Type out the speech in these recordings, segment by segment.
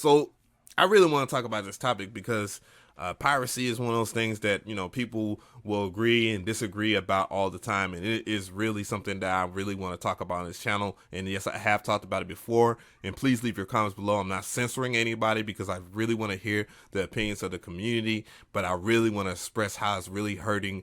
So I really want to talk about this topic because piracy is one of those things that, people will agree and disagree about all the time, and it is really something that I really want to talk about on this channel. And yes, I have talked about it before, and please leave your comments below. I'm not censoring anybody because I really want to hear the opinions of the community, but I really want to express how it's really hurting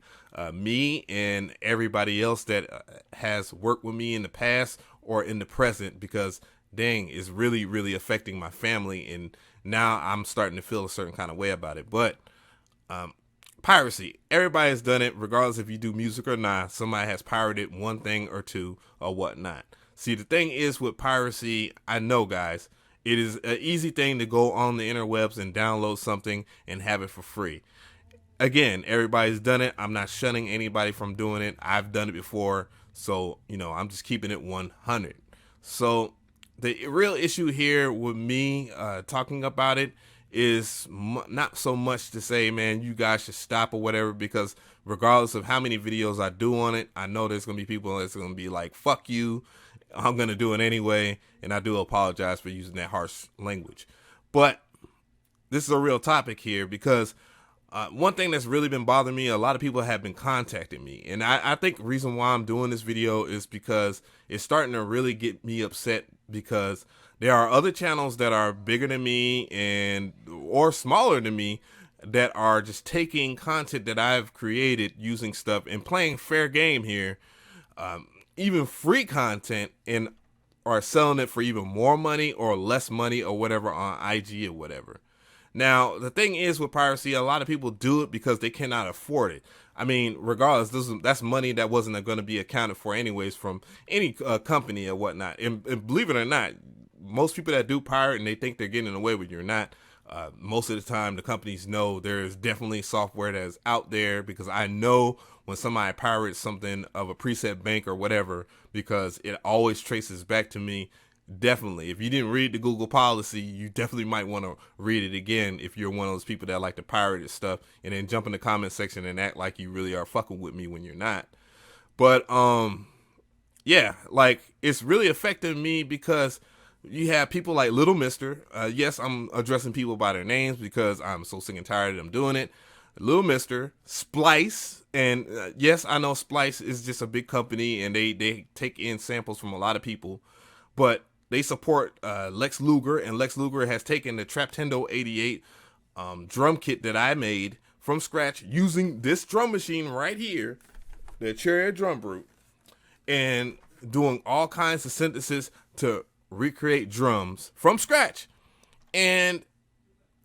me and everybody else that has worked with me in the past or in the present, because dang, it's really, really affecting my family, and now I'm starting to feel a certain kind of way about it. But piracy, everybody has done it, regardless if you do music or not. Somebody has pirated one thing or two or whatnot. See, the thing is with piracy, I know, guys, it is an easy thing to go on the interwebs and download something and have it for free. Again, everybody's done it. I'm not shunning anybody from doing it. I've done it before, so I'm just keeping it 100. So the real issue here with me talking about it is not so much to say, man, you guys should stop or whatever, because regardless of how many videos I do on it, I know there's going to be people that's going to be like, fuck you, I'm going to do it anyway, and I do apologize for using that harsh language. But this is a real topic here, because one thing that's really been bothering me, a lot of people have been contacting me, and I think the reason why I'm doing this video is because it's starting to really get me upset, because there are other channels that are bigger than me and or smaller than me that are just taking content that I've created, using stuff and playing fair game here, even free content, and are selling it for even more money or less money or whatever on IG or whatever. Now, the thing is with piracy, a lot of people do it because they cannot afford it. I mean, regardless, that's money that wasn't going to be accounted for anyways from any company or whatnot. And believe it or not, most people that do pirate and they think they're getting away with it, you're not. Most of the time, the companies know there's definitely software that's out there, because I know when somebody pirates something of a preset bank or whatever, because it always traces back to me. Definitely, if you didn't read the Google policy, you definitely might want to read it again if you're one of those people that like to pirate stuff and then jump in the comment section and act like you really are fucking with me when you're not. But yeah, like, it's really affecting me because you have people like Lil Mister. Yes, I'm addressing people by their names because I'm so sick and tired of them doing it. Lil Mister, Splice, and yes, I know Splice is just a big company and they take in samples from a lot of people, but they support Lex Luger, and Lex Luger has taken the Traptendo 88 drum kit that I made from scratch using this drum machine right here, the Cherry Drum Brute, and doing all kinds of synthesis to recreate drums from scratch. And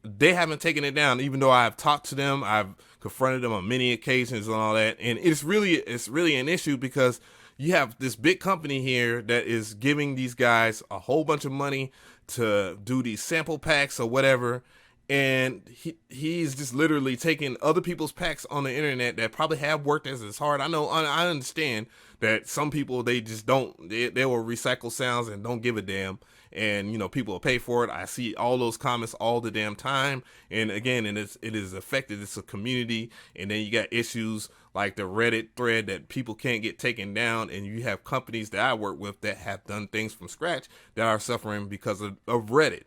they haven't taken it down, even though I've talked to them, I've confronted them on many occasions and all that. And it's really an issue, because you have this big company here that is giving these guys a whole bunch of money to do these sample packs or whatever, and he's just literally taking other people's packs on the internet that probably have worked as hard. I know, I understand that some people, they just don't, they will recycle sounds and don't give a damn, and people will pay for it. I see all those comments all the damn time, and again, it is affected. It's a community, and then you got issues like the Reddit thread that people can't get taken down, and you have companies that I work with that have done things from scratch that are suffering because of Reddit.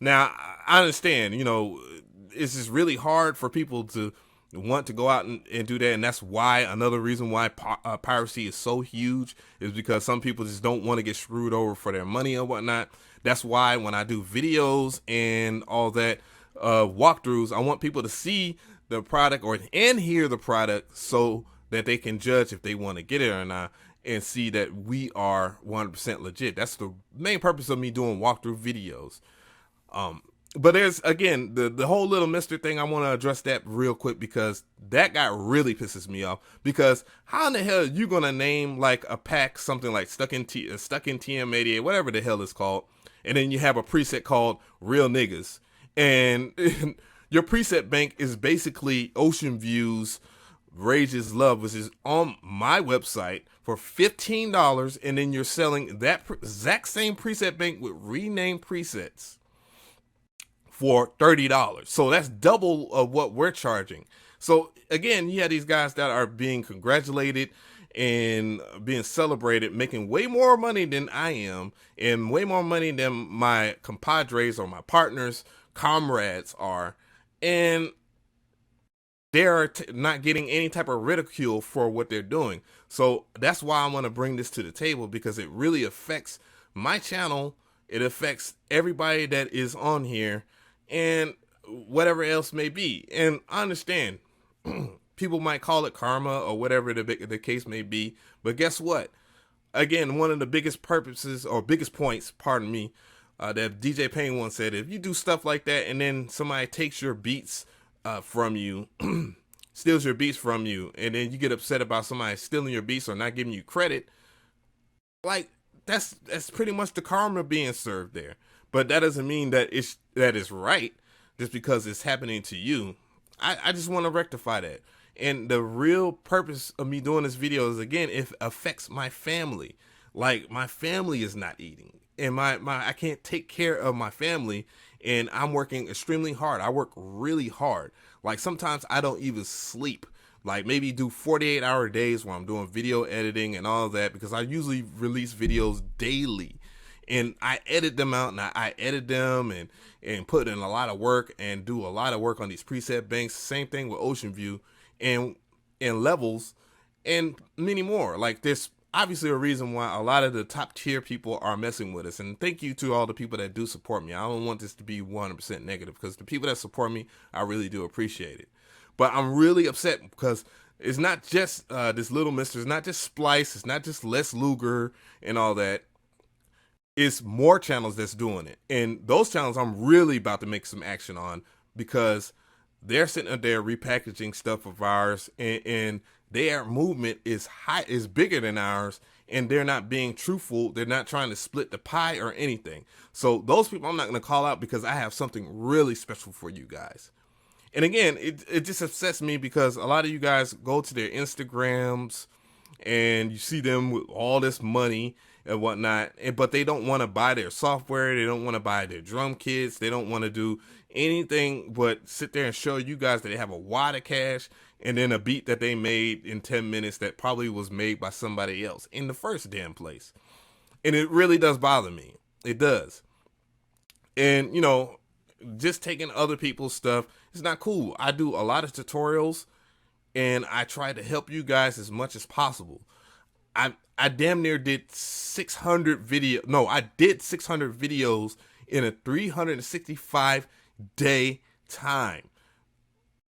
Now, I understand, it's just really hard for people to want to go out and do that, and that's why, another reason why piracy is so huge, is because some people just don't want to get screwed over for their money or whatnot. That's why when I do videos and all that, walkthroughs, I want people to see the product and hear the product so that they can judge if they want to get it or not, and see that we are 100% legit. That's the main purpose of me doing walkthrough videos. But there's, again, the whole Lil Mister thing. I want to address that real quick, because that guy really pisses me off. Because how in the hell are you gonna name like a pack something like stuck in TM88, whatever the hell it's called, and then you have a preset called Real Niggas, and your preset bank is basically Ocean Views Rage's Love, which is on my website for $15, and then you're selling that exact same preset bank with renamed presets for $30. So that's double of what we're charging. So again, you have these guys that are being congratulated and being celebrated, making way more money than I am, and way more money than my compadres or my partners, comrades are, and they're not getting any type of ridicule for what they're doing. So that's why I want to bring this to the table, because it really affects my channel. It affects everybody that is on here and whatever else may be. And I understand people might call it karma or whatever the case may be. But guess what? Again, one of the biggest purposes or biggest points, pardon me, that DJ Payne once said, if you do stuff like that and then somebody takes your beats from you, steals your beats from you, and then you get upset about somebody stealing your beats or not giving you credit, like that's pretty much the karma being served there. But that doesn't mean that it's right just because it's happening to you. I just want to rectify that. And the real purpose of me doing this video is, again, it affects my family. Like, my family is not eating, and I can't take care of my family, and I'm working extremely hard. I work really hard. Like, sometimes I don't even sleep. Like, maybe do 48-hour days where I'm doing video editing and all of that, because I usually release videos daily. And I edit them out, and I edit them and put in a lot of work and do a lot of work on these preset banks. Same thing with Ocean View and levels and many more. Like, there's obviously a reason why a lot of the top tier people are messing with us. And thank you to all the people that do support me. I don't want this to be 100% negative, because the people that support me, I really do appreciate it. But I'm really upset because it's not just this Lil Mister, it's not just Splice, it's not just Lex Luger and all that. It's more channels that's doing it. And those channels I'm really about to make some action on, because they're sitting up there repackaging stuff of ours, and their movement is bigger than ours, and they're not being truthful. They're not trying to split the pie or anything. So those people I'm not going to call out, because I have something really special for you guys. And again, it just upsets me because a lot of you guys go to their Instagrams and you see them with all this money and whatnot, but they don't want to buy their software. They don't want to buy their drum kits. They don't want to do anything but sit there and show you guys that they have a wad of cash and then a beat that they made in 10 minutes that probably was made by somebody else in the first damn place. And it really does bother me. It does. And, you know, just taking other people's stuff, it's not cool. I do a lot of tutorials, and I try to help you guys as much as possible. I damn near did 600 videos. No, I did 600 videos in a 365 day time.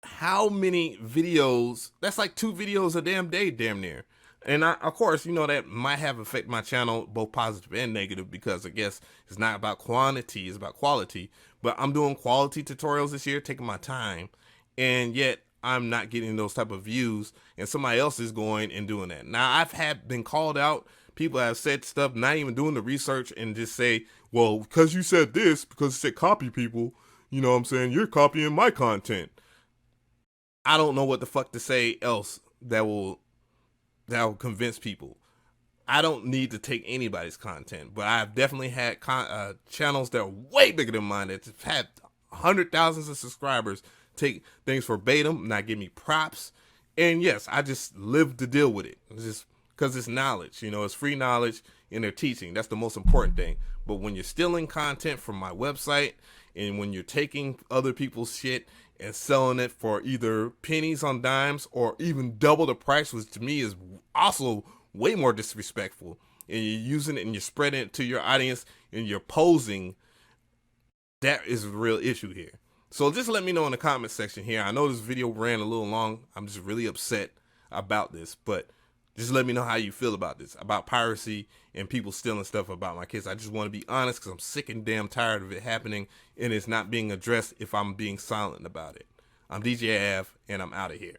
How many videos? That's like 2 videos a damn day, damn near. And of course, you know, that might have affected my channel, both positive and negative, because I guess it's not about quantity, it's about quality. But I'm doing quality tutorials this year, taking my time, and yet I'm not getting those type of views, and somebody else is going and doing that. Now, I've been called out. People have said stuff, not even doing the research, and just say, well, because you said this, because it said copy people, you know what I'm saying, you're copying my content. I don't know what the fuck to say else that will convince people. I don't need to take anybody's content, but I've definitely had channels that are way bigger than mine that have had 100,000s of subscribers take things verbatim, not give me props. And yes, I just live to deal with it. It's just because it's knowledge, you know, it's free knowledge, and they're teaching. That's the most important thing. But when you're stealing content from my website, and when you're taking other people's shit and selling it for either pennies on dimes or even double the price, which to me is also way more disrespectful, and you're using it and you're spreading it to your audience and you're posing, that is a real issue here. So just let me know in the comment section here. I know this video ran a little long. I'm just really upset about this, but just let me know how you feel about this, about piracy and people stealing stuff about my kids. I just want to be honest, because I'm sick and damn tired of it happening, and it's not being addressed if I'm being silent about it. I'm DJ Av, and I'm out of here.